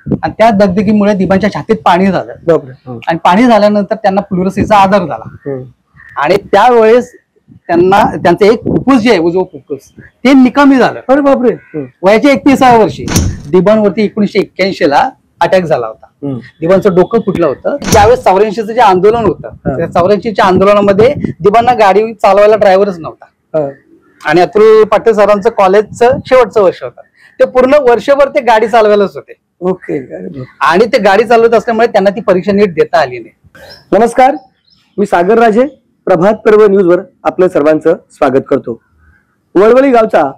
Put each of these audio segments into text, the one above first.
आणि त्या दगदगीमुळे दिबांच्या छातीत पाणी झालं आणि पाणी झाल्यानंतर त्यांना फ्लुरोसिसचा आजार झाला आणि त्यावेळेस त्यांना त्यांचं एक फुफ्फुस जे आहे उजवं फुफ्फुस ते निकामी झालं. अरे बापरे. वयाच्या 31व्या वर्षी दिबांवरती 1981 ला अटॅक झाला होता. दिबांचं डोकं फुटलं होतं. त्यावेळेस 84चं जे आंदोलन होतं त्या 84च्या आंदोलनामध्ये दिबांना गाडी चालवायला ड्रायव्हरच नव्हता आणि अतुल पाटील सरांचं कॉलेजचं शेवटचं वर्ष होतं. ते पूर्ण वर्षभर ते गाडी चालवायलाच होते. ओके. आणि ते गाडी चालवत असल्यामुळे त्यांना ती परीक्षा नीट देता आली नाही. नमस्कार, मी सागर राजे, प्रभात पर्व न्यूजवर आपलं सर्वांचं स्वागत करतो. वळवली गावचा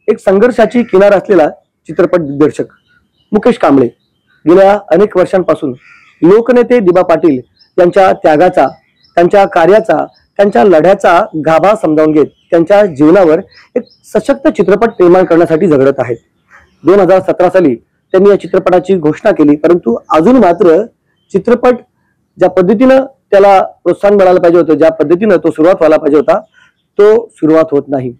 एक संघर्षाची किनार असलेला चित्रपट दिग्दर्शक मुकेश कांबळे गेल्या अनेक वर्षांपासून लोकनेते दिबा पाटील यांच्या त्यागाचा, त्यांच्या कार्याचा, त्यांच्या लढ्याचा गाभा समजावून घेत त्यांच्या जीवनावर एक सशक्त चित्रपट निर्माण करण्यासाठी झगडत आहेत. 2017 साली त्यांनी या चित्रपटाची घोषणा केली, परंतु अजून मात्र चित्रपट ज्या पद्धतीनं त्याला प्रोत्साहन मिळालं पाहिजे होतं, ज्या पद्धतीनं तो सुरुवात व्हायला पाहिजे होता, तो सुरुवात होत नाही.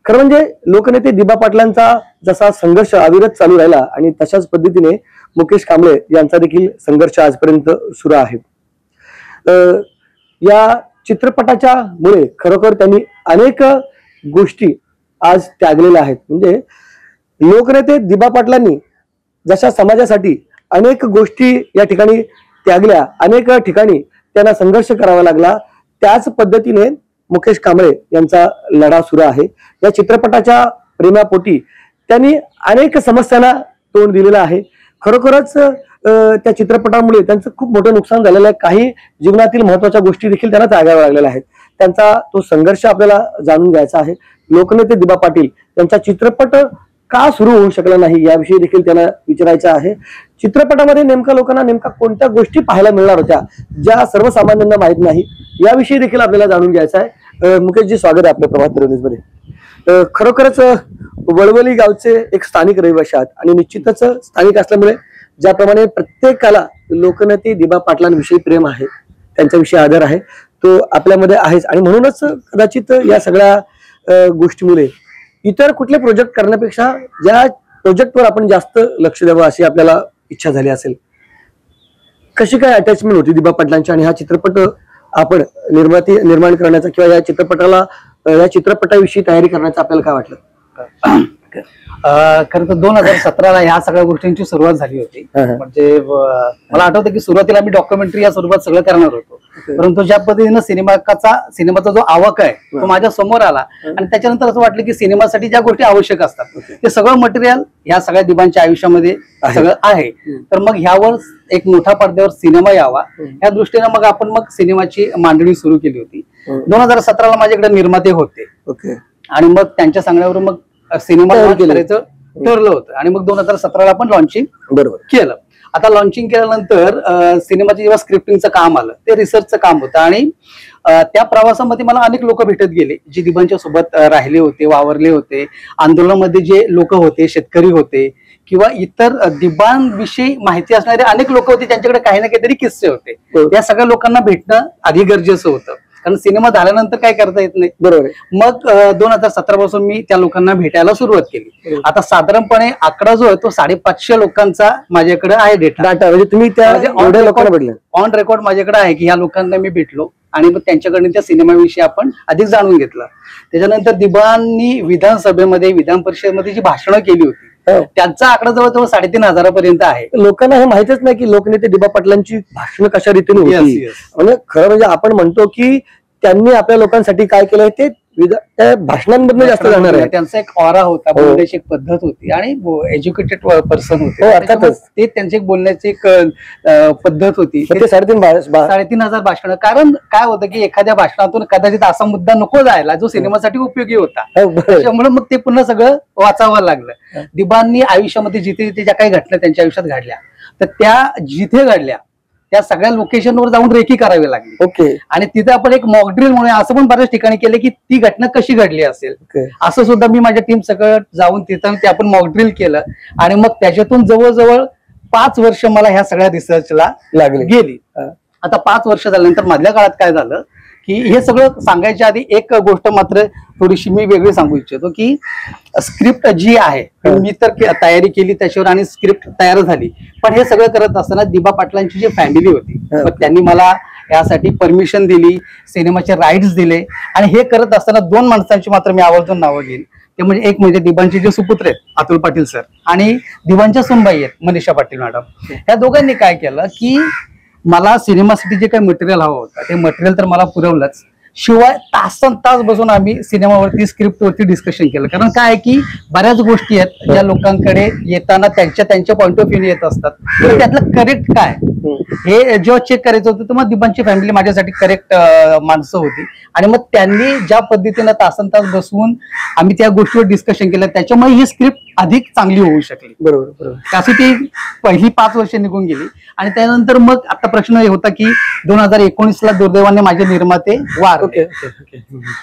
खरं म्हणजे लोकनेते दिबा पाटलांचा जसा संघर्ष अविरत चालू राहिला आणि तशाच पद्धतीने मुकेश कांबळे यांचा देखील संघर्ष आजपर्यंत सुरू आहे. या चित्रपटाच्या मुळे खरोखर त्यांनी अनेक गोष्टी आज त्यागलेल्या आहेत. म्हणजे लोकनेते दिबा पाटलांनी जशा समाजासाठी अनेक गोष्टी या ठिकाणी त्यागल्या, अनेक ठिकाणी त्यांना संघर्ष करावा लागला, त्याच पद्धतीने मुकेश कांबळे यांचा लढा सुरू आहे. या चित्रपटाच्या प्रेमापोटी त्यांनी अनेक समस्यांना तोंड दिलेलं आहे. खरोखरच त्या चित्रपटामुळे त्यांचं खूप मोठं नुकसान झालेलं आहे. काही जीवनातील महत्वाच्या गोष्टी देखील त्यांना त्यागाव्या लागलेल्या आहेत. त्यांचा तो संघर्ष आपल्याला जाणून घ्यायचा आहे. लोकनेते दिबा पाटील यांचा चित्रपट का सुरू होऊ शकला नाही याविषयी देखील त्यांना विचारायचं आहे. चित्रपटामध्ये नेमका कोणत्या गोष्टी पाहायला मिळणार होत्या ज्या सर्वसामान्यांना माहीत नाही, याविषयी देखील आपल्याला जाणून घ्यायचं आहे. मुकेशजी, स्वागत आहे आपल्या प्रभात न्यूज मध्ये. खरोखरच वळवली गावचे एक स्थानिक रहिवासी आहात आणि निश्चितच स्थानिक असल्यामुळे ज्याप्रमाणे प्रत्येकाला लोकनेते दिबा पाटलांविषयी प्रेम आहे, त्यांच्याविषयी आदर आहे, तो आपल्यामध्ये आहेच. आणि म्हणूनच कदाचित या सगळ्या गोष्टीमुळे इतर कुठले प्रोजेक्ट करण्यापेक्षा ज्या प्रोजेक्टवर आपण जास्त लक्ष द्यावं अशी आपल्याला इच्छा झाली असेल. कशी काय अटॅचमेंट होती दिबा पाटलांची आणि हा चित्रपट आपण निर्माण करण्याचा किंवा या चित्रपटाविषयी तयारी करण्याचं आपल्याला काय वाटलं? खरं तर 2017ला ह्या सगळ्या गोष्टींची सुरुवात झाली होती. म्हणजे मला आठवतं की सुरुवातीला मी डॉक्युमेंटरी या स्वरूपात सगळं करणार होतो, परंतु ज्या पद्धतीनं सिनेमाचा जो आवक आहे तो माझ्या समोर आला आणि त्याच्यानंतर असं वाटलं की सिनेमासाठी ज्या गोष्टी आवश्यक असतात ते सगळं मटेरियल ह्या सगळ्या दिबांच्या आयुष्यामध्ये सगळं आहे. तर मग ह्यावर एक मोठ्या पडद्यावर सिनेमा यावा या दृष्टीने मग आपण सिनेमाची मांडणी सुरू केली होती. 2017ला माझ्याकडे निर्माते होते आणि मग त्यांच्या सांगण्यावर मग सिनेमा करायचं ठरलं होतं आणि मग 2017ला आपण लॉन्चिंग बरोबर केलं. आता लॉन्चिंग केल्यानंतर सिनेमाचं जेव्हा स्क्रिप्टिंगचं काम आलं ते रिसर्चचं काम होतं आणि त्या प्रवासामध्ये मला अनेक लोक भेटत गेले जे दिबांच्या सोबत राहिले होते, वावरले होते. आंदोलनामध्ये जे लोक होते, शेतकरी होते किंवा इतर दिबांविषयी माहिती असणारे अनेक लोक होते, त्यांच्याकडे काही ना काहीतरी किस्से होते. या सगळ्या लोकांना भेटणं आधी गरजेचं होतं कारण सिनेमा झाल्यानंतर काय करता येत नाही. बरोबर. मग 2017 पासून मी त्या लोकांना भेटायला सुरुवात केली. आता साधारणपणे आकडा जो आहे तो 550 लोकांचा माझ्याकडे आहे डेटा. म्हणजे तुम्ही ऑन रेकॉर्ड माझ्याकडे आहे की ह्या लोकांना मी भेटलो आणि मग त्यांच्याकडे त्या सिनेमाविषयी आपण अधिक जाणून घेतलं. त्याच्यानंतर दिबांनी विधानसभेमध्ये, विधान परिषदेमध्ये जी भाषणं केली होती त्यांचा आकडा जवळजवळ 3,500 पर्यंत आहे. लोकांना हे माहितच नाही की लोकनेते दिबा पाटलांची भाषणं कशा रीतीने होती. म्हणजे खरं म्हणजे आपण म्हणतो की त्यांनी आपल्या लोकांसाठी काय केलंय ते भाषणांमधून जास्त जाणार आहे. त्यांचा एक ऑरा होता, बोलण्याची एक पद्धत होती आणि एज्युकेटेड पर्सन होते. अर्थातच ते त्यांची एक बोलण्याची एक पद्धत होती. 3,500 भाषणं. कारण काय होतं की एखाद्या भाषणातून कदाचित असा मुद्दा नको जायला जो सिनेमासाठी उपयोगी होता, त्याच्यामुळे मग ते पुन्हा सगळं वाचावं लागलं. दिबांनी आयुष्यामध्ये जिथे जिथे ज्या काही घटना त्यांच्या आयुष्यात घडल्या तर त्या जिथे घडल्या त्या सगळ्या लोकेशनवर जाऊन रेकी करावी लागली. ओके. आणि तिथे आपण एक मॉकड्रिल म्हणून असं पण बऱ्याच ठिकाणी केलं की ती घटना कशी घडली असेल असं सुद्धा मी माझ्या टीम सगळं जाऊन तिथं ते आपण मॉकड्रिल केलं आणि मग त्याच्यातून जवळजवळ 5 वर्ष मला ह्या सगळ्या रिसर्चला गेली. आता 5 वर्ष झाल्यानंतर मधल्या काळात काय झालं की हे सगळं सांगायच्या आधी एक गोष्ट मात्र थोडीशी मी वेगळी सांगू इच्छितो की स्क्रिप्ट जी आहे मी तर तयारी केली त्याच्यावर आणि स्क्रिप्ट तयार झाली, पण हे सगळं करत असताना दिबा पाटलांची जी फॅमिली होती मग त्यांनी मला यासाठी परमिशन दिली, सिनेमाचे राईट्स दिले. आणि हे करत असताना दोन माणसांची मात्र मी आवर्जून नावं घेईन. ते म्हणजे एक म्हणजे दिबांचे जे सुपुत्र आहेत अतुल पाटील सर आणि दिबांच्या सुनबाई आहेत मनीषा पाटील मॅडम. या दोघांनी काय केलं की मला सिनेमासाठी जे काही मटेरियल हवं होतं ते मटेरियल तर मला पुरवलंच, शिवाय तासन तास बसून आम्ही सिनेमावरती स्क्रिप्टवरती डिस्कशन केलं. कारण काय आहे की बऱ्याच गोष्टी आहेत ज्या लोकांकडे येताना त्यांच्या पॉईंट ऑफ व्ह्यू येत असतात, तर त्यातलं करेक्ट काय हे जेव्हा चेक करायचं होतं तर मग दिबांची फॅमिली माझ्यासाठी करेक्ट माणसं होती. आणि मग त्यांनी ज्या पद्धतीनं तासन तास बसवून आम्ही त्या गोष्टीवर डिस्कशन केलं त्याच्यामुळे ही स्क्रिप्ट अधिक चांगली होऊ शकली. बरोबर. त्यासाठी पहिली 5 वर्ष निघून गेली. आणि त्यानंतर मग आता प्रश्न हे होता की 2019ला दुर्दैवाने माझे निर्माते वारले.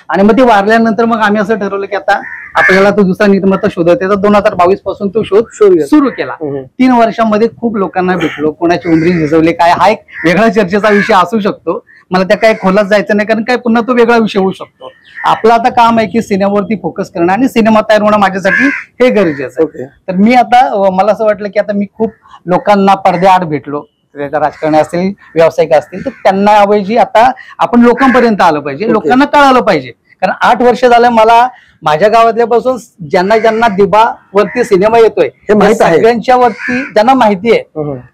आणि मग ते वारल्यानंतर मग आम्ही असं ठरवलं की आता आपल्याला तो दुसरा निर्माता शोधायचा. तर 2022 पासून तो शोध सुरू केला. 3 वर्षांमध्ये खूप लोकांना भेटलो, कोणाची उमरी झिजवले काय हा एक वेगळा चर्चेचा विषय असू शकतो. मला त्या काय खोलात जायचं नाही कारण काय पुन्हा तो वेगळा विषय होऊ शकतो. आपलं आता काम आहे की सिनेमावरती फोकस करणं आणि सिनेमा तयार होणं माझ्यासाठी हे गरजेचं आहे. तर मी आता मला असं वाटलं की आता मी खूप लोकांना पडद्याआड भेटलो, राजकारणी असतील व्यावसायिक असतील, तर त्यांना ऐवजी आता आपण लोकांपर्यंत आलं पाहिजे, लोकांना कळालं पाहिजे. कारण 8 वर्ष झालं मला माझ्या गावातल्यापासून ज्यांना ज्यांना दिबावरती सिनेमा येतोय सगळ्यांच्या वरती ज्यांना माहिती आहे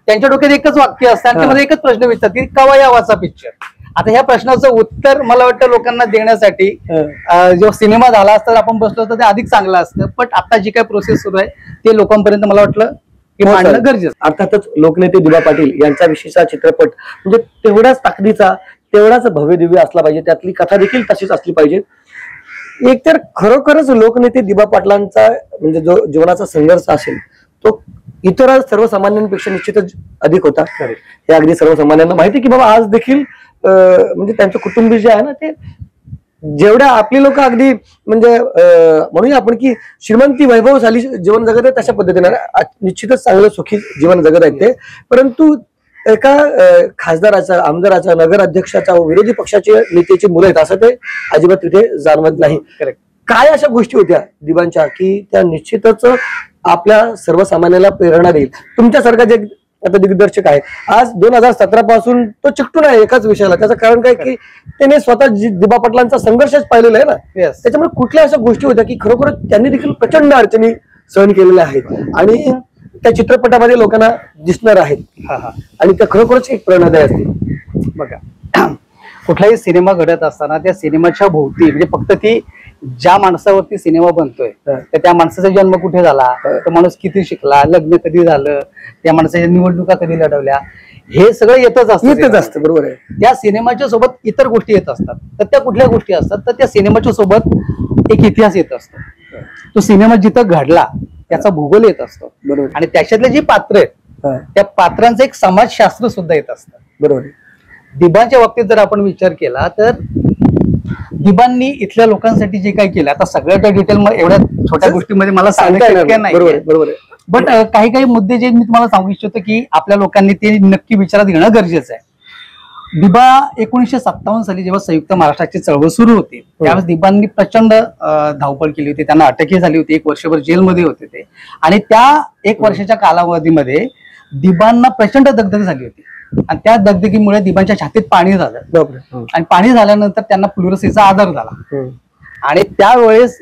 त्यांच्या डोक्यात एकच वाक्य असतं आणि त्यामध्ये एकच प्रश्न विचारतात की कवा यावाचा पिक्चर. आता ह्या प्रश्नाचं उत्तर मला वाटतं लोकांना देण्यासाठी जेव्हा सिनेमा झाला असता आपण बसलो तर ते अधिक चांगलं असतं. पण आता जी काय प्रोसेस सुरू आहे ते लोकांपर्यंत मला वाटलं की मांडणं गरजेचं. अर्थातच लोकनेते दिबा पाटील यांच्याविषयीचा चित्रपट म्हणजे तेवढ्याच ताकदीचा, तेवढाच भव्य दिव्य असला पाहिजे, त्यातली कथा देखील तशीच असली पाहिजे. एकतर खरोखरच लोकनेते दिबा पाटलांचा म्हणजे जो जीवनाचा संघर्ष असेल तो इतर सर्वसामान्यांपेक्षा निश्चितच अधिक होता. हे अगदी सर्वसामान्यांना माहिती की बाबा आज देखील म्हणजे त्यांचं कुटुंब जे आहे ना ते जेवढ्या आपली लोक अगदी म्हणजे म्हणूया आपण की श्रीमंती वैभवशाली जीवन जगत आहे तशा पद्धतीने निश्चितच चांगलं सुखी जीवन जगत आहेत ते. परंतु एका खासदाराचा, आमदाराचा, नगर अध्यक्षाचा, विरोधी पक्षाचे नेत्याची मुलं आहेत असं ते अजिबात तिथे जाणवत नाही. काय अशा गोष्टी होत्या दिबांच्या की त्या निश्चितच आपल्या सर्वसामान्याला प्रेरणा देईल. तुमच्यासारखा जे आता दिग्दर्शक आहे आज 2017 पासून तो चिकटून आहे एकाच विषयाला. त्याचं कारण काय की त्याने स्वतः दिबा पाटलांचा संघर्षच पाहिलेला आहे ना. त्याच्यामुळे कुठल्या अशा गोष्टी होत्या की खरोखर त्यांनी देखील प्रचंड अडचणी सहन केलेल्या आहेत आणि त्या चित्रपटामध्ये लोकांना दिसणार आहेत आणि त्या खरोखरच एक प्रेरणादायी असते. बघा कुठलाही सिनेमा घडत असताना त्या सिनेमाच्या भोवती म्हणजे फक्त ती ज्या माणसावरती सिनेमा बनतोय तर त्या माणसाचा जन्म कुठे झाला, तो माणूस किती शिकला, लग्न कधी झालं, त्या माणसाच्या निवडणुका कधी लढवल्या, हे सगळं येतच असतं. बरोबर आहे. त्या सिनेमाच्या सोबत इतर गोष्टी येत असतात. तर त्या कुठल्या गोष्टी असतात तर त्या सिनेमाच्या सोबत एक इतिहास येत असतो. तो सिनेमा जिथं घडला त्याचा भूगोल येत असतो. बरोबर. आणि त्याच्यातले जी पात्र आहेत त्या पात्रांचं एक समाजशास्त्र सुद्धा येत असतं. बरोबर. दिबांच्या बाबतीत जर आपण विचार केला तर दिबांनी इथल्या लोकांसाठी जे काही केलं आता सगळ्या डिटेल एवढ्या छोट्या गोष्टीमध्ये मला सांगता शक्य नाही. बरोबर. बट काही काही मुद्दे जे मी तुम्हाला सांगू इच्छितो की आपल्या लोकांनी ते नक्की विचारात घेणं गरजेचं आहे. दिबा 1957 साली जेव्हा संयुक्त महाराष्ट्राची चळवळ सुरू होती त्यावेळेस दिबांनी प्रचंड धावपळ केली होती. त्यांना अटकही झाली होती, 1 वर्षभर जेलमध्ये होते ते. आणि त्या 1 वर्षाच्या कालावधीमध्ये दिबांना प्रचंड दगदग झाली होती आणि त्या दगदगीमुळे दिबांच्या छातीत पाणी झालं आणि पाणी झाल्यानंतर त्यांना प्लुरसीचा आजार झाला आणि त्यावेळेस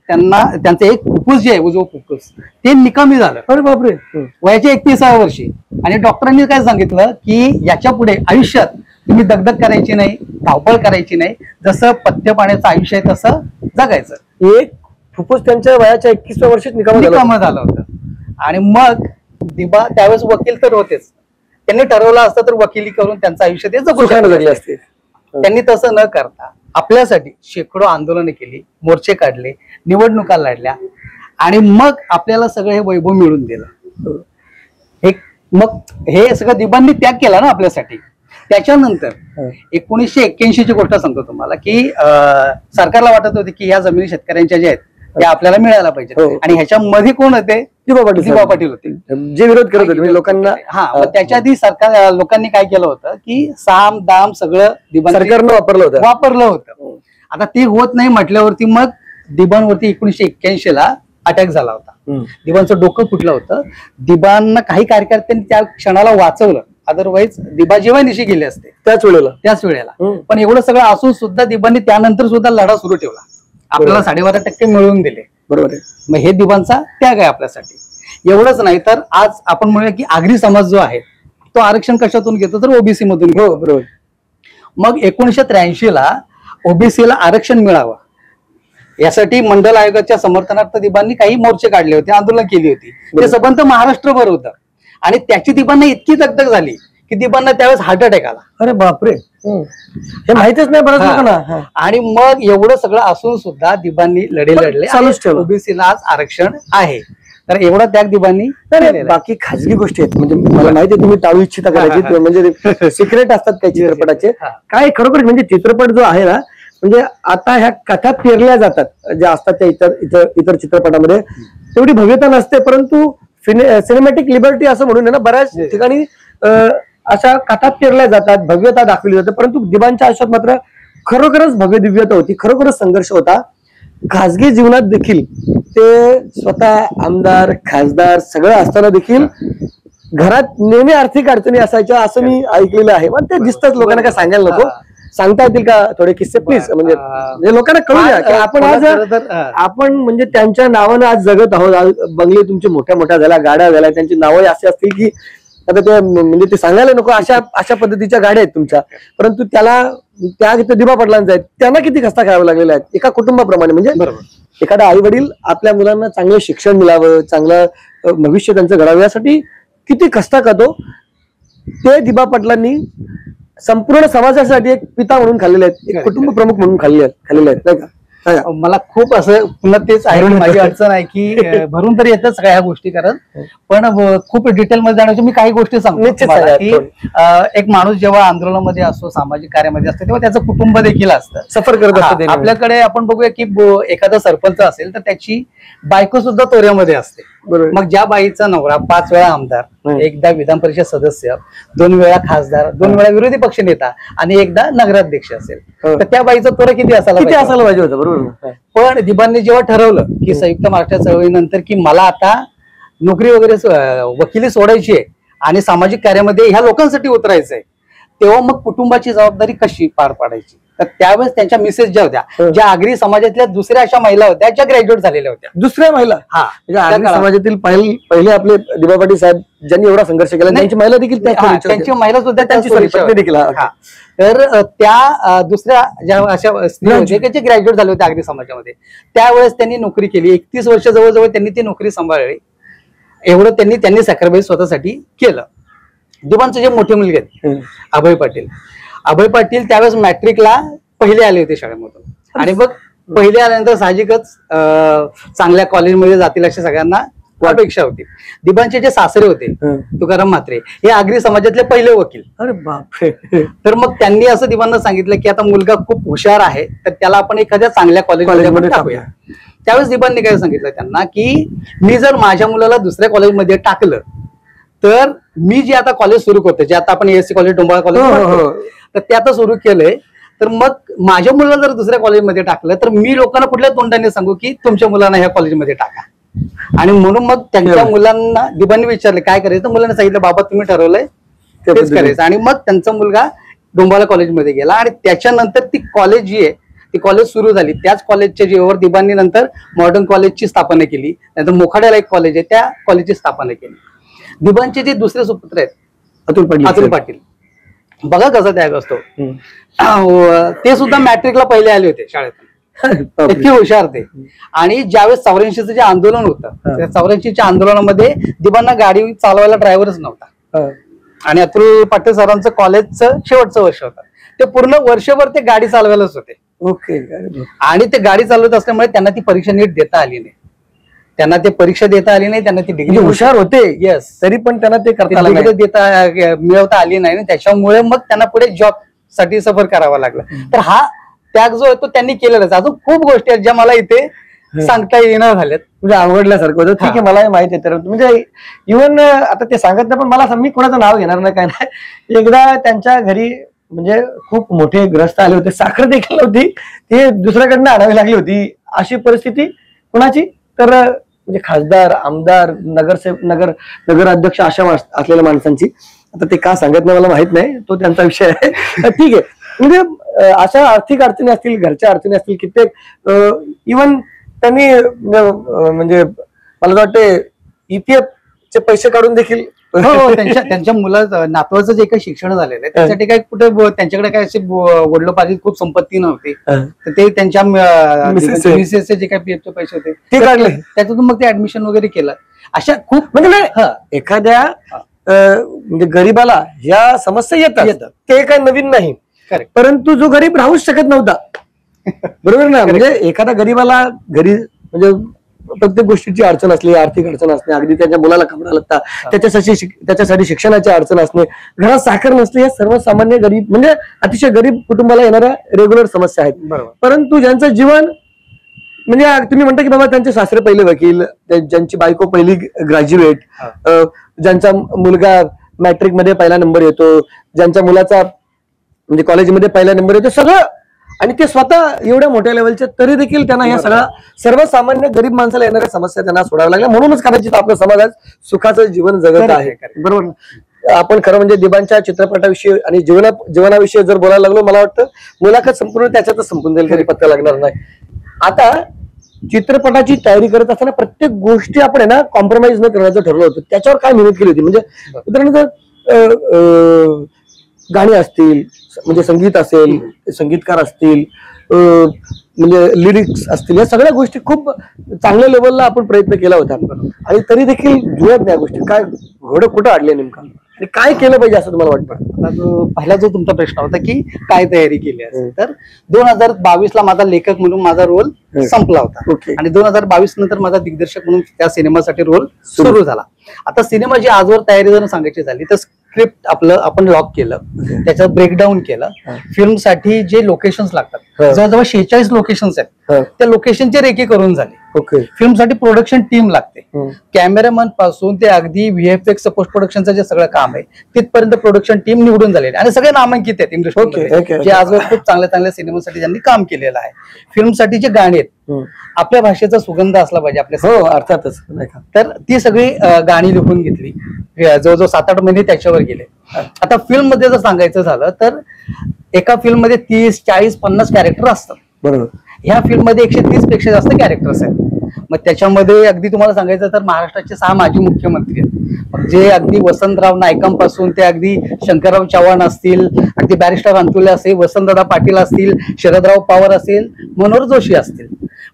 त्यांचं एक फुफ्फुस जे आहे उजवं फुफ्फुस ते निकामी झालं. अरे बापरे. वयाच्या 31व्या वर्षी. आणि डॉक्टरांनी काय सांगितलं की याच्या पुढे आयुष्यात तुम्ही दगदग करायची नाही, धावपळ करायची नाही, जसं पथ्य पाण्याचं आयुष्य आहे तसं जगायचं. एक फुफ्फुस त्यांच्या वयाच्या 21व्या वर्षात निकामी झालं होतं. आणि मग दिबा त्यावेळेस वकील तर होतेच, त्यांनी ठरवलं असतं तर वकिली करून त्यांचं आयुष्य ते जगू शकले असते. त्यांनी तसं न करता आपल्यासाठी शेकडो आंदोलनं केली, मोर्चे काढले, निवडणुका लढल्या आणि मग आपल्याला सगळं हे वैभव मिळून दिलं. मग हे सगळं दिबांनी त्याग केला ना आपल्यासाठी. त्याच्यानंतर 1981 ची गोष्ट सांगतो तुम्हाला की सरकारला वाटत होती की या जमिनी शेतकऱ्यांच्या ज्या आहेत हे आपल्याला मिळायला पाहिजे. आणि ह्याच्यामध्ये कोण होते? दिबा पाटील होते, जे विरोध करत होते म्हणजे लोकांना. त्याच्या आधी सरकार लोकांनी काय केलं होतं की साम दाम सगळं सरकारनं वापरलं होतं. आता ते होत नाही म्हटल्यावरती मग दिबांवरती 1981 ला अटॅक झाला होता. दिबांचं डोकं फुटलं होतं. दिबांना काही कार्यकर्त्यांनी त्या क्षणाला वाचवलं, अदरवाईज दिबा जेव्हा निशी गेले असते त्याच वेळेला. पण एवढं सगळं असून सुद्धा दिबांनी त्यानंतर सुद्धा लढा सुरू ठेवला. आपल्याला 12.5% मिळवून दिले. बरोबर आहे. मग हे दिबांचा त्याग आहे आपल्यासाठी. एवढंच नाही तर आज आपण म्हणूया की आगरी समाज जो आहे तो आरक्षण कशातून घेतो? तर ओबीसी मधून घेतो. बरोबर. मग 1983 ला ओबीसीला आरक्षण मिळावं यासाठी मंडल आयोगाच्या समर्थनार्थ दिबांनी काही मोर्चे काढले होते, आंदोलन केली होती. ते संबंध महाराष्ट्रभर होतं. आणि त्याची दिबांना इतकी दगदग झाली की दिबांना त्यावेळेस हार्ट अटॅक आला. अरे बापरे, हे माहितीच नाही बरं लोकांना. आणि मग एवढं सगळं असून सुद्धा दिबांनी लढले. ओबीसीला आज आरक्षण आहे. तर एवढा त्याग दिबांनी. बाकी खाजगी गोष्टी आहेत म्हणजे मला माहिती आहे तुम्ही टाळू इच्छिता करायची, म्हणजे सिक्रेट असतात काही चित्रपटाचे. काय खरोखर म्हणजे चित्रपट जो आहे ना, म्हणजे आता ह्या कथा पेरल्या जातात ज्या असतात त्या इतर चित्रपटामध्ये तेवढी भव्यता नसते, परंतु सिनेमॅटिक लिबर्टी असं म्हणून ना बऱ्याच ठिकाणी अशा कथा पेरल्या जातात, भव्यता दाखवली जाते. परंतु दिबांच्या आयुष्यात मात्र खरोखरच भव्य दिव्यता होती, खरोखरच संघर्ष होता. खासगी जीवनात देखील ते स्वतः आमदार खासदार सगळं असताना देखील घरात नेहमी आर्थिक अडचणी असायच्या असं मी ऐकलेलं आहे. पण ते दिसतात लोकांना, काय सांगायला नको. सांगता येतील का थोडे किस्से प्लीज? म्हणजे लोकांना कळू द्या की आपण आज आपण म्हणजे त्यांच्या नावानं आज जगत आहोत. बंगले तुमचे मोठ्या मोठ्या झाल्या, गाड्या झाल्या, त्यांची नावं असे असतील की आता ते म्हणजे ते सांगायला नको अशा पद्धतीच्या गाड्या आहेत तुमच्या. परंतु त्या दिबा पाटलांचा आहेत, त्यांना किती कष्ट करावे लागलेले आहेत एका कुटुंबाप्रमाणे. म्हणजे एखादा आई वडील आपल्या मुलांना चांगलं शिक्षण मिळावं, चांगलं भविष्य त्यांचं घडावं यासाठी किती कष्ट करतो. ते दिबा पाटलांनी संपूर्ण समाजासाठी एक पिता म्हणून खाल्लेले आहेत, एक कुटुंब प्रमुख म्हणून खाल्लेले आहेत नाही का? मला खूप असं पुन्हा तेच आहे, माझी अडचण आहे की भरून तरी येतात सगळ्या ह्या गोष्टी करत, पण खूप डिटेल मध्ये जाण्याची मी काही गोष्टी सांगतो की एक माणूस जेव्हा आंदोलनामध्ये असतो, सामाजिक कार्यामध्ये असतो, तेव्हा त्याचं कुटुंब देखील असतं, सफर करत असतं. आपल्याकडे आपण बघूया की एखादा सरपंच असेल तर त्याची बायको सुद्धा तोऱ्यामध्ये असते. मग ज्या बाईचा नवरा 5 वेळा आमदार, एकदा विधान परिषद सदस्य, 2 वेळा खासदार, 2 वेळा विरोधी पक्ष नेता आणि एकदा नगराध्यक्ष असेल, तर त्या बाईचा तोरा किती असायला पाहिजे होतं. बरोबर. पण दिबांनी जेव्हा ठरवलं की संयुक्त महाराष्ट्र चळवळीनंतर की मला आता नोकरी वगैरे वकिली सोडायची आहे आणि सामाजिक कार्यामध्ये ह्या लोकांसाठी उतरायचंय, तेव्हा मग कुटुंबाची जबाबदारी कशी पार पाडायची. तर त्यावेळेस त्यांच्या मिसेस ज्या होत्या, ज्या आगरी समाजातल्या दुसऱ्या अशा महिला होत्या ज्या ग्रॅज्युएट झालेल्या होत्या. दुसऱ्या महिला आगरी समाजातील पहिले आपले दिबा पाटील साहेब ज्यांनी एवढा संघर्ष केला, त्यांची महिला देखील त्यांची महिला सुद्धा त्यांची देखील. तर त्या दुसऱ्या ज्या अशा स्त्री होत्या जे ग्रॅज्युएट झाले होते आगरी समाजामध्ये, त्यावेळेस त्यांनी नोकरी केली. 31 वर्ष जवळजवळ त्यांनी ती नोकरी सांभाळली. एवढं त्यांनी सॅक्रिफाईस स्वतःसाठी केलं. दिबांचे जे मोठे मुलगे आहेत अभय पाटील त्यावेळेस मॅट्रिकला पहिले आले होते शाळेमधून, आणि मग पहिले आल्यानंतर साहजिकच चांगल्या कॉलेजमध्ये जातील अशी सगळ्यांना अपेक्षा होती. दिबांचे जे सासरे होते तुकाराम म्हात्रे, हे आगरी समाजातले पहिले वकील. अरे बापरे. तर मग त्यांनी असं दिबांना सांगितलं की आता मुलगा खूप हुशार आहे, तर त्याला आपण एखाद्या चांगल्या कॉलेजमध्ये टाकूया. त्यावेळेस दिबांनी काय सांगितलं त्यांना की मी जर माझ्या मुलाला दुसऱ्या कॉलेजमध्ये टाकलं तर मी जे आता कॉलेज सुरू करतो, जे आता आपण एएससी कॉलेज डोंबाळा कॉलेज तर ते आता सुरू केलंय, तर मग माझ्या मुलाला जर दुसऱ्या कॉलेजमध्ये टाकलं तर मी लोकांना कुठल्या तोंडाने सांगू की तुमच्या मुलांना ह्या कॉलेजमध्ये टाका. आणि म्हणून मग त्यांच्या मुलांना दिबांनी विचारले काय करायचं, मुलांना सांगितलं बाबा तुम्ही ठरवलंय तेच करायचं. आणि मग त्यांचा मुलगा डोंबाळा कॉलेजमध्ये गेला आणि त्याच्यानंतर ती कॉलेज जी आहे ती कॉलेज सुरू झाली. त्याच कॉलेजच्या जीवावर दिबांनी नंतर मॉडर्न कॉलेजची स्थापना केली. नंतर मोखाड्याला एक कॉलेज आहे, त्या कॉलेजची स्थापना केली. दिबांचे जे दुसरे सुपुत्र आहेत अतुल पाटील, बघा कसा त्याग असतो. ते सुद्धा मॅट्रिकला पहिले आले होते शाळेतून, इतके हुशार ते. आणि ज्यावेळेस 84चं जे आंदोलन होतं, त्या 84च्या आंदोलनामध्ये दिबांना गाडी चालवायला ड्रायव्हरच नव्हता. आणि अतुल पाटील सरांचं कॉलेजचं शेवटचं वर्ष होतं, ते पूर्ण वर्षभर ते गाडी चालवायलाच होते. ओके. आणि ते गाडी चालवत असल्यामुळे त्यांना ती परीक्षा नीट देता आली नाही, त्यांना ती डिग्री. हुशार होते येस, तरी पण त्यांना ते मिळवता आली नाही. त्याच्यामुळे मग त्यांना पुढे जॉब साठी सफर करावा लागला. तर हा त्याग जो आहे तो त्यांनी केलेलाच. अजून खूप गोष्टी आहेत ज्या मला इथे सांगता येणार झालेत. म्हणजे आवडल्यासारखं होतं. ठीक आहे, मलाही माहिती आहे. तर म्हणजे इव्हन आता ते सांगत नाही, पण मला मी कोणाचं नाव घेणार नाही काय नाही. एकदा त्यांच्या घरी म्हणजे खूप मोठे ग्रस्त आले होते, साखर देखील नव्हती, ते दुसऱ्याकडनं आणावी लागली होती, अशी परिस्थिती कुणाची तर म्हणजे खासदार, आमदार, नगराध्यक्ष अशा असलेल्या माणसांची. आता ते का सांगत नाही मला माहित नाही, तो त्यांचा विषय आहे. ठीक आहे, म्हणजे अशा आर्थिक अडचणी असतील, घरच्या अडचणी असतील, कित्येक इव्हन त्यांनी म्हणजे मला वाटते EPF चे पैसे काढून देखील त्यांच्या मुलाचं नातवाचं जे काही शिक्षण झालेलं आहे त्यासाठी काही कुठे त्यांच्याकडे काय असे वडिलोपार्जित खूप संपत्ती नव्हती, तर ते त्यांच्या मिसेसचे जे काही PF चे पैसे होते ते काढले, त्याच्यातून मग ते ऍडमिशन वगैरे केलं. अशा खूप म्हणजे एखाद्या म्हणजे गरीबाला ह्या समस्या येतात, ते काय नवीन नाही. परंतु जो गरीब राहूच शकत नव्हता, बरोबर ना, म्हणजे एखाद्या गरीबाला घरी म्हणजे प्रत्येक गोष्टीची अडचण असली, आर्थिक अडचण असणे, अगदी त्याच्या मुलाला कपडा लत्ता, त्याच्यासाठी शिक्षणाची अडचण असणे, घरात साखर नसणे, हे सर्वसामान्य गरीब म्हणजे अतिशय गरीब कुटुंबाला येणाऱ्या रेग्युलर समस्या आहेत. परंतु ज्यांचं जीवन म्हणजे तुम्ही म्हणता की बाबा त्यांचे सासरे पहिले वकील, ज्यांची बायको पहिली ग्रॅज्युएट, ज्यांचा मुलगा मॅट्रिक मध्ये पहिला नंबर येतो, ज्यांच्या मुलाचा म्हणजे कॉलेजमध्ये पहिला नंबर येतो, सगळं, आणि ते स्वतः एवढ्या मोठ्या लेवलचे, तरी देखील त्यांना या सगळ्या सर्वसामान्य गरीब माणसाला येणाऱ्या समस्या त्यांना सोडाव्या लागल्या. म्हणूनच कदाचित आपला समाज आज सुखाचं जीवन जगत आहे. बरोबर. आपण खरं म्हणजे दिबांच्या चित्रपटाविषयी आणि जीवनाविषयी जर बोलायला लागलो, मला वाटतं मुलाखत संपूर्ण त्याच्यातच संपून जाईल, तरी पत्ता लागणार नाही. आता चित्रपटाची तयारी करत असताना प्रत्येक गोष्टी आपण ना कॉम्प्रोमाइज न करण्याचं ठरवलं होतं. त्याच्यावर काय मेहनत केली होती? म्हणजे उदाहरणार्थ गाणी असतील, म्हणजे संगीत असेल, संगीतकार असतील, म्हणजे लिरिक्स असतील, या सगळ्या गोष्टी खूप चांगल्या लेवलला आपण प्रयत्न केला होता, आणि तरी देखील जुळत नाही गोष्टी. काय घोडं कुठं अडले नेमका, आणि काय केलं पाहिजे असं तुम्हाला वाटतं? पहिला जो तुमचा प्रश्न होता की काय तयारी केली असेल, तर 2022 ला माझा लेखक म्हणून माझा रोल संपला होता, आणि 2022 नंतर माझा दिग्दर्शक म्हणून त्या सिनेमासाठी रोल सुरू झाला. आता सिनेमाची आजवर तयारी जर सांगायची झाली तर स्क्रिप्ट आपलं आपण लॉक केलं, त्याच्यात ब्रेकडाऊन केलं. फिल्मसाठी जे लोकेशन्स लागतात, जवळजवळ 46 लोकेशन्स आहेत, त्या लोकेशनचे रेकी करून झाले. फिल्मसाठी प्रोडक्शन टीम लागते, कॅमेरामॅन पासून ते अगदी VFX पोस्ट प्रोडक्शनचं जे सगळं काम आहे तिथपर्यंत प्रोडक्शन टीम निवडून झालेली, आणि सगळे नामांकित आहेत इंडस्ट्रीमध्ये, जे आजवर खूप चांगल्या चांगल्या सिनेमासाठी त्यांनी काम केलेलं आहे. फिल्मसाठी जे गाणी आहेत, आपल्या भाषेचा सुगंध असला पाहिजे आपल्या, अर्थातच. तर ती सगळी गाणी लिहून घेतली, जवळजवळ 7-8 महिने त्याच्यावर गेले. आता फिल्म मध्ये जर सांगायचं झालं तर एका फिल्म मध्ये 30, 40, 50 कॅरेक्टर असतात. बरोबर. ह्या फिल्म मध्ये 130 पेक्षा जास्त कॅरेक्टर्स आहेत. मग त्याच्यामध्ये अगदी तुम्हाला सांगायचं तर महाराष्ट्राचे 6 माजी मुख्यमंत्री आहेत, जे अगदी वसंतराव नाईकांपासून ते अगदी शंकरराव चव्हाण असतील, अगदी बॅरिस्टर अंतुले असतील, वसंतदादा पाटील असतील, शरदराव पवार असतील, मनोहर जोशी असतील,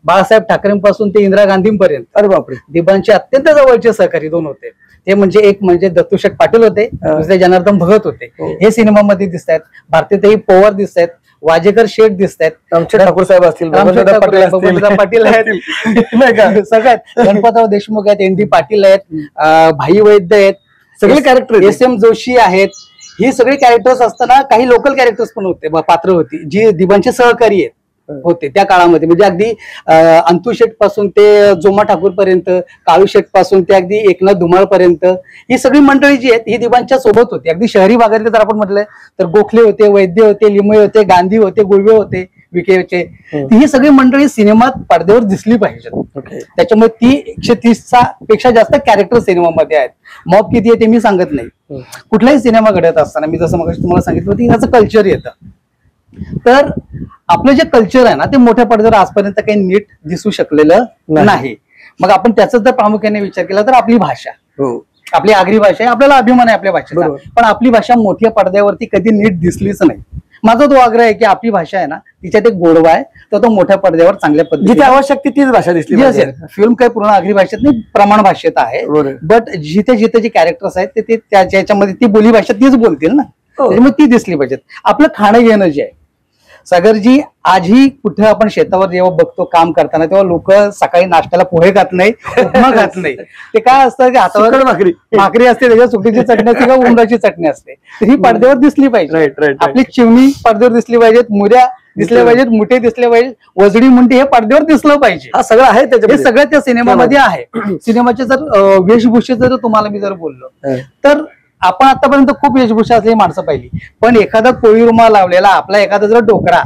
बाळासाहेब ठाकरेंपासून ते इंदिरा गांधींपर्यंत. अरे बापरे. दिबांचे अत्यंत जवळचे सहकारी 2 होते. ते म्हणजे एक म्हणजे दत्तूशेठ पाटील होते, दुसरे जनार्दन भगत होते. हे सिनेमामध्ये दिसत आहेत. भारतीताई पवार दिसत आहेत, वाजेकर शेठ दिसत आहेत, रामचंद्र ठाकूर साहेब असतील, पाटील आहेत, सगळ्यात गणपतराव देशमुख आहेत, ND पाटील आहेत, भाई वैद्य आहेत, सगळे कॅरेक्टर, SM जोशी आहेत. ही सगळी कॅरेक्टर्स असताना काही लोकल कॅरेक्टर्स पण होते, पात्र होती, जी दिबांचे सहकारी आहेत होते त्या काळामध्ये. म्हणजे अगदी अंतू शेठ पासून ते जोमा ठाकूर पर्यंत, काळू शेठ पासून ते अगदी एकनाथ धुमाळ पर्यंत ही सगळी मंडळी जी आहेत ही दिबांच्या सोबत होती. अगदी शहरी भागातले जर आपण म्हटलं तर गोखले होते, वैद्य होते, लिमये होते, गांधी होते, गुळवे होते, विखेचे. ही सगळी मंडळी सिनेमात पडद्यावर दिसली पाहिजेत. त्याच्यामुळे ती 130 पेक्षा जास्त कॅरेक्टर सिनेमामध्ये आहेत. मॉब किती आहे ते मी सांगत नाही. कुठलाही सिनेमा घडत असताना मी जसं मग तुम्हाला सांगितलं होतं याचं कल्चर येतं. तर आपलं जे कल्चर आहे ना ते मोठ्या पडद्यावर आजपर्यंत काही नीट दिसू शकलेलं नाही. मग आपण त्याचा जर प्रामुख्याने विचार केला तर आपली भाषा, आपली आगरी भाषा आहे, आपल्याला अभिमान आहे आपल्या भाषेचा, पण आपली भाषा मोठ्या पडद्यावरती कधी नीट दिसलीच नाही. माझा तो आग्रह आहे की आपली भाषा आहे ना तिच्यात एक गोडवा आहे, तर तो मोठ्या पडद्यावर चांगल्या पद्धतीने आवश्यक तीच भाषा दिसली असेल. फिल्म काही पूर्ण आगरी भाषेत नाही, प्रमाण भाषेत आहे, बट जिथे जिथे जे कॅरेक्टर्स आहेत ते त्याच्यामध्ये ती बोली भाषा तीच बोलतील ना, त्याच्यामुळे ती दिसली पाहिजेत. आपलं खाणं घेणं जे आहे सागरजी, आजही कुठे आपण शेतावर जेव्हा बघतो काम करताना तेव्हा लोक सकाळी नाश्त्याला पोहे खात नाही, उपमा खात नाही. ते काय असतं की हातावर भाकरी असते, त्याच्यात सुकीची चटणी असते किंवा उंबराची चटणी असते, तर ही पडद्यावर दिसली पाहिजे. आपली चिमणी पडद्यावर दिसली पाहिजेत, मुऱ्या दिसले पाहिजेत, मुठे दिसले पाहिजे, वजडी मुंडी हे पडद्यावर दिसलं पाहिजे. हा सगळं आहे हे त्याच्यामध्ये. सगळं त्या सिनेमामध्ये आहे. सिनेमाचे जर वेशभूषेचं जर तुम्हाला मी जर बोललो तर आपण आतापर्यंत खूप वेशभूषा असलेली माणसं पाहिली, पण एखादा कोळी रुमाल लावलेला आपला एखादा जर डोकरा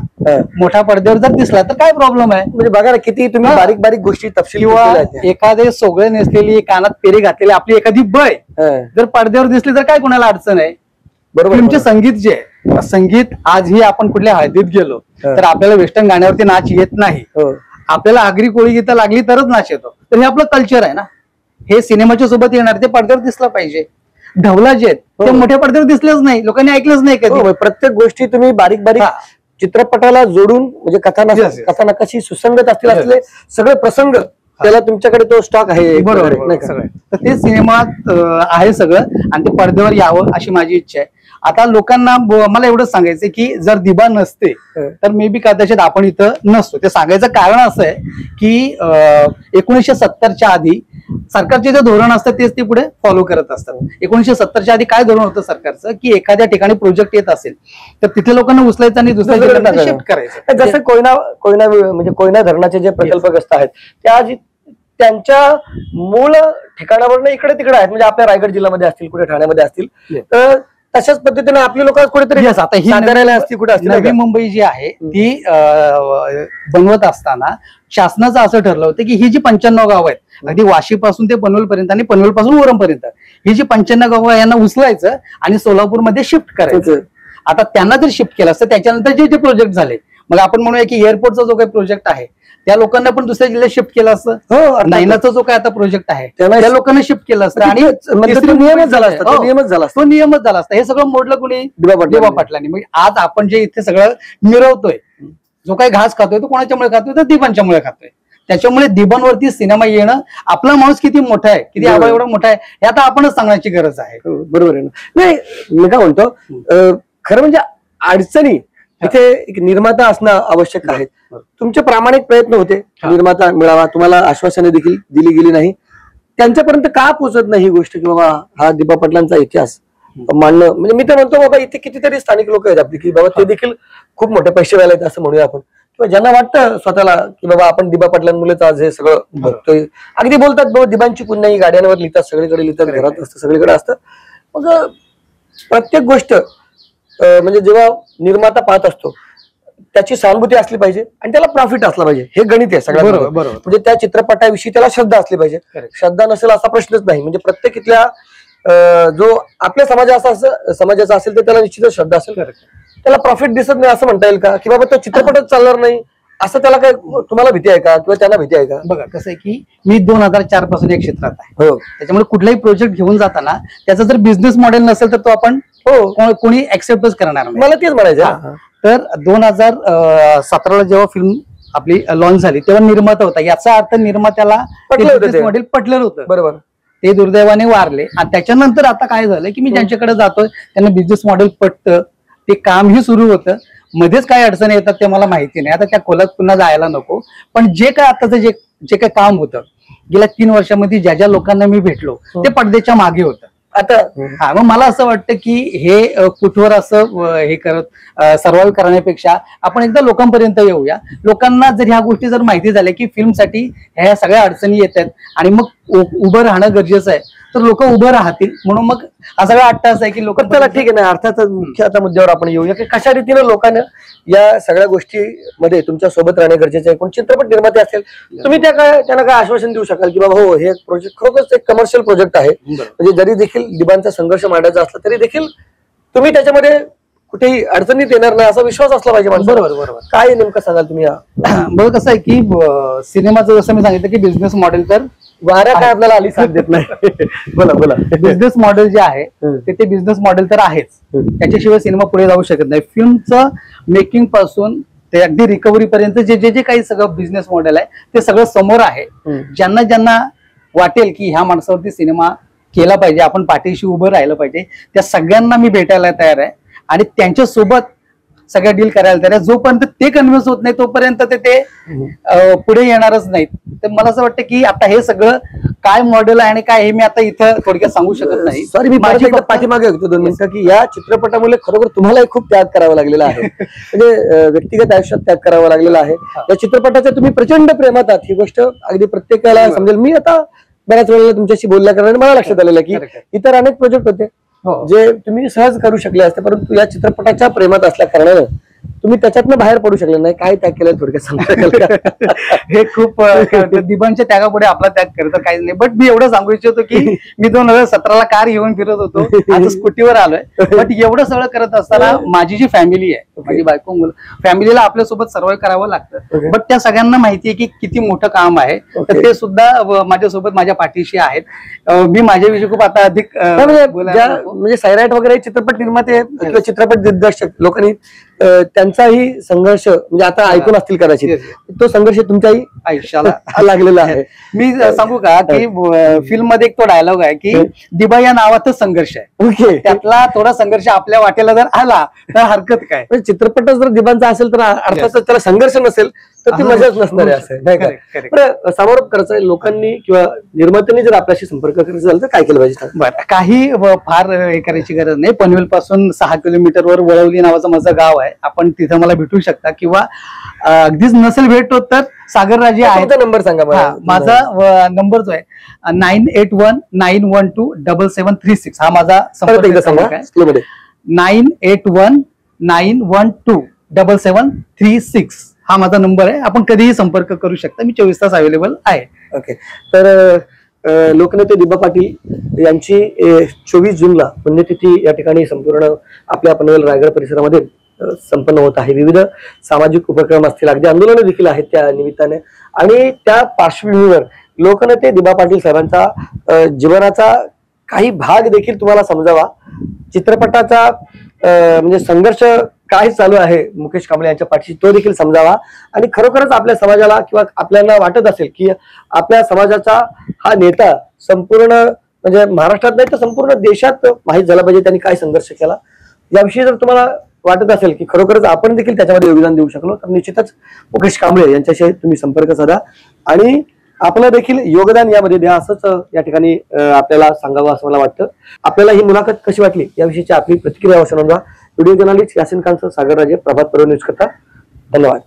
मोठ्या पडद्यावर जर दिसला तर काय प्रॉब्लेम आहे? म्हणजे बघा ना किती तुम्ही बारीक बारीक गोष्टी तपशील किंवा एखादे सोगळे नेसलेली, कानात पेरी घातलेली आपली एखादी बय जर पडद्यावर दिसली तर काय कोणाला अडचण आहे? बरोबर. तुमचे संगीत जे आहे, संगीत आजही आपण कुठल्या हळदीत गेलो तर आपल्याला वेस्टर्न गाण्यावरती नाच येत नाही, आपल्याला आगरी कोळी गीतं लागली तरच नाच येतो. तर हे आपलं कल्चर आहे ना, हे सिनेमाच्या सोबत येणार ते पडद्यावर दिसलं पाहिजे. ढवला जे ते मोठ्या पडद्यावर दिसलेच नाही, लोकांनी ऐकलंच नाही कधी. प्रत्येक गोष्टी तुम्ही बारीक बारीक चित्रपटाला जोडून म्हणजे कथानकाशी सुसंगत असले सगळे प्रसंग त्याला तुमच्याकडे तो स्टॉक आहे. बरोबर. तर ते सिनेमात आहे सगळं आणि ते पडद्यावर यावं अशी माझी इच्छा आहे. आता लोकांना मला एवढंच सांगायचं की जर दिबा नसते तर मे बी कदाचित आपण इथं नसतो. ते सांगायचं कारण असं आहे की 1970च्या आधी सरकारचे जे धोरण असतं तेच ते पुढे फॉलो करत असतात. 1970च्या आधी काय धोरण होतं सरकारचं की एखाद्या ठिकाणी प्रोजेक्ट येत असेल तर तिथे लोकांना उचलायचं आणि दुसऱ्या ठिकाणी शिफ्ट करायचं. जसं कोयना म्हणजे कोयना धरणाचे जे प्रकल्पग्रस्त आहेत त्या त्यांच्या मूळ ठिकाणावर इकडे तिकडे आहेत, म्हणजे आपल्या रायगड जिल्ह्यामध्ये असतील, कुठे ठाण्यामध्ये असतील, तर तशाच पद्धतीने आपली लोक कुठेतरी आता ही असतील कुठे असतील. नवी मुंबई जी आहे ती बनवत असताना शासनाचं असं ठरलं होतं की ही जी 95 गावं आहेत अगदी वाशीपासून ते पनवेलपर्यंत आणि पनवेलपासून ओरमपर्यंत ही जी 95 गावं यांना उचलायचं आणि सोलापूरमध्ये शिफ्ट करायचं. आता त्यांना जर शिफ्ट केलं असतं त्याच्यानंतर जे जे प्रोजेक्ट झाले, मग आपण म्हणूया की एअरपोर्टचा जो काही प्रोजेक्ट आहे त्या लोकांना पण दुसऱ्या जिल्ह्यात शिफ्ट केलं असतं. नायनाचा जो काय आता प्रोजेक्ट आहे त्या लोकांना शिफ्ट केलं असतं आणि नियमच झाला असता. तो नियमच झाला असता. हे सगळं मोडलं कोणी? दिबा पाटलांनी. म्हणजे आज आपण जे इथे सगळं मिरवतोय, जो काही घास खातोय तो कोणाच्यामुळे खातोय तर दिबांच्यामुळे खातोय. त्याच्यामुळे दिबांवरती सिनेमा येणं, आपला माणूस किती मोठा आहे, किती आवाज एवढा मोठा आहे हे आता आपणच सांगण्याची गरज आहे. बरोबर आहे ना. नाही मी काय म्हणतो, खरं म्हणजे अडचणी इथे एक निर्माता असणं आवश्यक आहे. तुमचे प्रामाणिक प्रयत्न होते निर्माता मिळावा, तुम्हाला आश्वासने देखील दिली गेली नाही. त्यांच्यापर्यंत का पोहोचत नाही ही गोष्ट की बाबा हा दिबा पाटलांचा इतिहास मांडणं? म्हणजे मी तर म्हणतो बाबा इथे कितीतरी स्थानिक लोक आहेत आपली की बाबा ते देखील खूप मोठे पैसेवाले आहेत असं म्हणूया आपण, किंवा ज्यांना वाटतं स्वतःला की बाबा आपण दिबा पाटलांमुळेच आज हे सगळं बघतोय. अगदी बोलतात बाबा दिबांची पुन्हा गाड्यांवर लिहितात, सगळीकडे लिहितात, घरात असतं, सगळीकडे असतं. मग प्रत्येक गोष्ट म्हणजे जेव्हा निर्माता पाहत असतो त्याची सहानुभूती असली पाहिजे आणि त्याला प्रॉफिट असला पाहिजे. हे गणित आहे सगळ्यात. बरोबर. म्हणजे त्या चित्रपटाविषयी त्याला श्रद्धा असली पाहिजे. श्रद्धा नसेल असा प्रश्नच नाही. म्हणजे प्रत्येक इथल्या जो आपल्या समाजाचा असेल तर त्याला निश्चितच श्रद्धा असेल. त्याला प्रॉफिट दिसत नाही असं म्हणता येईल का की बाबा तो चित्रपटच चालणार नाही असं त्याला काय तुम्हाला भीती आहे का किंवा त्यांना भीती आहे का? बघा कसं आहे की मी 2004 पासून या क्षेत्रात आहे. त्याच्यामुळे कुठलाही प्रोजेक्ट घेऊन जाताना त्याचा जर बिझनेस मॉडेल नसेल तर तो आपण कोणी ऍक्सेप्टच करणार नाही. मला तेच म्हणायचं. तर 2017ला जेव्हा फिल्म आपली लॉन्च झाली तेव्हा निर्माता होता, याचा अर्थ निर्मात्याला मॉडेल पटलेलं होतं. बरोबर. ते दुर्दैवाने वारले आणि त्याच्यानंतर आता काय झालं की मी ज्यांच्याकडे जातोय त्यांना बिझनेस मॉडेल पटतं, ते कामही सुरू होतं. मध्येच काय अडचणी येतात ते मला माहिती नाही. आता त्या खोलात पुन्हा जायला नको. पण जे काय आताचं जे काय काम होतं गेल्या 3 वर्षामध्ये ज्या लोकांना मी भेटलो ते पडद्याच्या मागे होतं. आता मग मला असं वाटतं की हे कुठवर असं हे करत सर्व्हाइव्ह करण्यापेक्षा आपण एकदा लोकांपर्यंत येऊया. लोकांना जर ह्या गोष्टी जर माहिती झाल्या की फिल्मसाठी ह्या सगळ्या अडचणी येतात आणि मग उभं राहणं गरजेचं आहे तर लोक उभं राहतील. म्हणून मग हा सगळा अट्टास आहे की लोक त्याला ठीक आहे ना. अर्थातच मुख्य आता मुद्द्यावर आपण येऊया की कशा रीतीने लोकांना या सगळ्या गोष्टीमध्ये तुमच्या सोबत राहणे गरजेचं आहे. कोण चित्रपट निर्माते असेल तुम्ही त्यांना काय आश्वासन देऊ शकाल की बाबा हो हे प्रोजेक्ट खरोखरच एक कमर्शियल प्रोजेक्ट आहे. म्हणजे जरी देखील दिबांचा संघर्ष मांडायचा असला तरी देखील तुम्ही त्याच्यामध्ये कुठेही अडचणीत येणार नाही असा विश्वास असला पाहिजे माणसाला. बरोबर. काय नेमकं सांगाल तुम्ही? बघ कसं आहे की सिनेमाचं जसं मी सांगितलं की बिझनेस मॉडेल तर वाऱ्या काय आपल्याला आली साथ देत नाही. बोला. बिझनेस मॉडेल जे आहे ते बिझनेस मॉडेल तर आहेच, त्याच्याशिवाय सिनेमा पुढे जाऊ शकत नाही. फिल्मचं मेकिंग पासून ते अगदी रिकव्हरी पर्यंत जे काही सगळं बिझनेस मॉडेल आहे ते सगळं समोर आहे. ज्यांना वाटेल की ह्या माणसावरती सिनेमा केला पाहिजे, आपण पाठीशी उभं राहिलं पाहिजे, त्या सगळ्यांना मी भेटायला तयार आहे आणि त्यांच्यासोबत सगळ्या डील करायला तयार आहे. जोपर्यंत ते कन्व्हिन्स होत नाही तोपर्यंत ते पुढे येणारच नाहीत. तर मला असं वाटतं की आता हे सगळं काय मॉडेल आहे आणि काय हे मी आता इथं थोडक्यात सांगू शकत नाही. सॉरी, मी माझी पाठीमागे होतो 2 मिनिटं, की या चित्रपटामुळे खरोखर तुम्हाला खूप त्याग करावा लागलेला आहे. म्हणजे व्यक्तिगत आयुष्यात त्याग करावा लागलेला आहे. या चित्रपटाच्या तुम्ही प्रचंड प्रेमात आहात, ही गोष्ट अगदी प्रत्येकाला समजेल. मी आता बऱ्याच वेळेला तुमच्याशी बोलल्या कारणाने मला लक्षात आलेलं की इतर अनेक प्रोजेक्ट होते जे तुम्ही सहज करू शकले असते, परंतु या चित्रपटाच्या प्रेमात असल्या कारणानं तुम्ही त्याच्यातनं बाहेर पडू शकले नाही. काय त्याग केलं थोडक्यात सांगू शकाल का? हे खूप दिबांच्या त्यागापुढे आपला त्याग करत काहीच नाही. बट मी एवढं सांगू इच्छितो की मी 2017ला कार घेऊन फिरत होतो, आता स्कूटीवर आलोय. बट एवढं सगळं करत असताना माझी जी फॅमिली आहे, माझी बायको मुलं, फॅमिलीला आपल्यासोबत सर्वाइव्ह करावं लागतं. बट त्या सगळ्यांना माहितीये की किती मोठं काम आहे, तर ते सुद्धा माझ्यासोबत माझ्या पाठीशी आहेत. मी माझ्याविषयी खूप आता अधिक म्हणजे सैराट वगैरे चित्रपट निर्माते किंवा चित्रपट दिग्दर्शक लोकांनी त्यांचाही संघर्ष म्हणजे आता ऐकून असतील कदाचित, तो संघर्ष तुमच्याही आयुष्याला लागलेला आहे. मी सांगू का की फिल्म मध्ये एक तो डायलॉग आहे की दिबा या नावातच संघर्ष आहे. ओके, त्यातला थोडा संघर्ष आपल्या वाटेला जर आला तर हरकत काय. चित्रपटच जर दिबांचा असेल तर अर्थातच त्याला संघर्ष नसेल तर ती मजाच नसणार आहे, असं नाही का? समारोप करायचा लोकांनी किंवा निर्मात्यांनी जर आपल्याशी संपर्क करायचा झाला तर काय केलं पाहिजे? बरं, काही फार हे करायची गरज नाही. पनवेल पासून 6 किलोमीटरवर वळवली नावाचं माझं गाव आहे. आपण तिथं मला भेटू शकता, किंवा अगदीच नसेल भेट होत तर सागरराजे आहे. नंबर सांगा मला. माझा नंबर जो आहे 9819127736 हा माझा संपर्क आहे. 9819127736 हा माझा नंबर आहे. आपण कधीही संपर्क करू शकता. मी 24 तास अवेलेबल आहे. ओके, तर लोकनेते दिबा पाटील यांची 24 जूनला पुण्यतिथी या ठिकाणी संपूर्ण आपल्या पनवेल रायगड परिसरामध्ये संपन्न होत आहे. विविध सामाजिक उपक्रम असतील, अगदी आंदोलनं देखील आहेत त्या निमित्ताने. आणि त्या पार्श्वभूमीवर लोकनेते दिबा पाटील साहेबांचा जीवनाचा काही भाग देखील तुम्हाला समजावा, चित्रपटाचा म्हणजे संघर्ष काय चालू आहे मुकेश कांबळे यांच्या पाठीशी तो देखील समजावा. आणि खरोखरच आपल्या समाजाला किंवा आपल्याला वाटत असेल की आपल्या समाजाचा हा नेता संपूर्ण म्हणजे महाराष्ट्रात नाही तर संपूर्ण देशात माहीत झाला पाहिजे त्यांनी काय संघर्ष केला, याविषयी जर तुम्हाला वाटत असेल की खरोखरच आपण देखील त्याच्यामध्ये योगदान देऊ शकलो, तर निश्चितच मुकेश कांबळे यांच्याशी तुम्ही संपर्क साधा आणि आपलं देखील योगदान यामध्ये द्या, असंच या ठिकाणी आपल्याला सांगावं असं मला वाटतं. आपल्याला ही मुलाखत कशी वाटली याविषयीची आपली प्रतिक्रिया अवश्य नोंदवा. व्हिडिओ जर्नलिस्ट यासिन खानसह सागरराजे, प्रभात पर्व न्यूज करता. धन्यवाद.